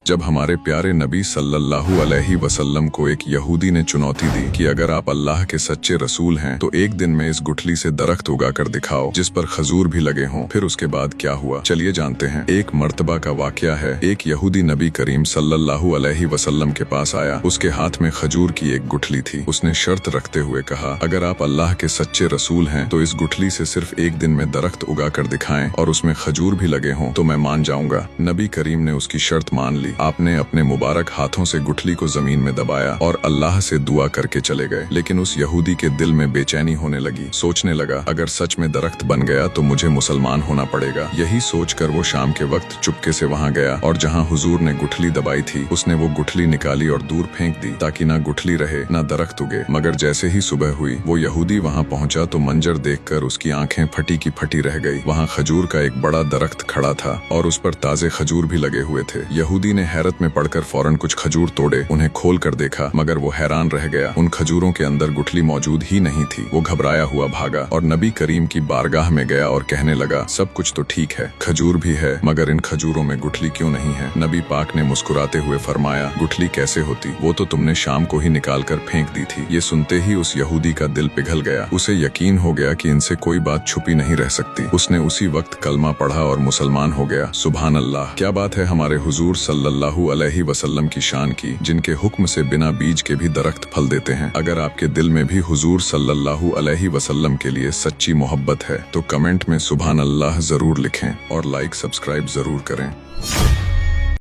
जब हमारे प्यारे नबी सल्लल्लाहु अलैहि वसल्लम को एक यहूदी ने चुनौती दी कि अगर आप अल्लाह के सच्चे रसूल हैं तो एक दिन में इस गुठली से दरख्त उगा कर दिखाओ जिस पर खजूर भी लगे हों। फिर उसके बाद क्या हुआ, चलिए जानते हैं। एक मर्तबा का वाकया है। एक यहूदी नबी करीम सल्लल्लाहु अलैहि वसल्लम के पास आया। उसके हाथ में खजूर की एक गुठली थी। उसने शर्त रखते हुए कहा, अगर आप अल्लाह के सच्चे रसूल हैं तो इस गुठली से सिर्फ एक दिन में दरख्त उगा कर दिखाएं और उसमें खजूर भी लगे हों तो मैं मान जाऊंगा। नबी करीम ने उसकी शर्त मान ली। आपने अपने मुबारक हाथों से गुठली को जमीन में दबाया और अल्लाह से दुआ करके चले गए। लेकिन उस यहूदी के दिल में बेचैनी होने लगी। सोचने लगा, अगर सच में दरख्त बन गया तो मुझे मुसलमान होना पड़ेगा। यही सोचकर वो शाम के वक्त चुपके से वहां गया और जहां हुजूर ने गुठली दबाई थी उसने वो गुठली निकाली और दूर फेंक दी ताकि ना गुठली रहे ना दरख्त उगे। मगर जैसे ही सुबह हुई वो यहूदी वहां पहुंचा तो मंजर देखकर उसकी आंखें फटी की फटी रह गई। वहां खजूर का एक बड़ा दरख्त खड़ा था और उस पर ताजे खजूर भी लगे हुए थे। यहूदी ने हैरत में पड़कर फौरन कुछ खजूर तोड़े, उन्हें खोल कर देखा, मगर वो हैरान रह गया। उन खजूरों के अंदर गुठली मौजूद ही नहीं थी। वो घबराया हुआ भागा और नबी करीम की बारगाह में गया और कहने लगा, सब कुछ तो ठीक है, खजूर भी है, मगर इन खजूरों में गुठली क्यों नहीं है? नबी पाक ने मुस्कुराते हुए फरमाया, गुठली कैसे होती, वो तो तुमने शाम को ही निकाल कर फेंक दी थी। ये सुनते ही उस यहूदी का दिल पिघल गया। उसे यकीन हो गया कि इनसे कोई बात छुपी नहीं रह सकती। उसने उसी वक्त कलमा पढ़ा और मुसलमान हो गया। सुभान अल्लाह, क्या बात है हमारे हुजूर सल्लल्लाहु अलैहि वसल्लम की शान की, जिनके हुक्म से बिना बीज के भी दरख्त फल देते हैं। अगर आपके दिल में भी हुजूर सल्लल्लाहु अलैहि वसल्लम के लिए सच्ची मोहब्बत है तो कमेंट में सुभान अल्लाह जरूर लिखें और लाइक सब्सक्राइब जरूर करें।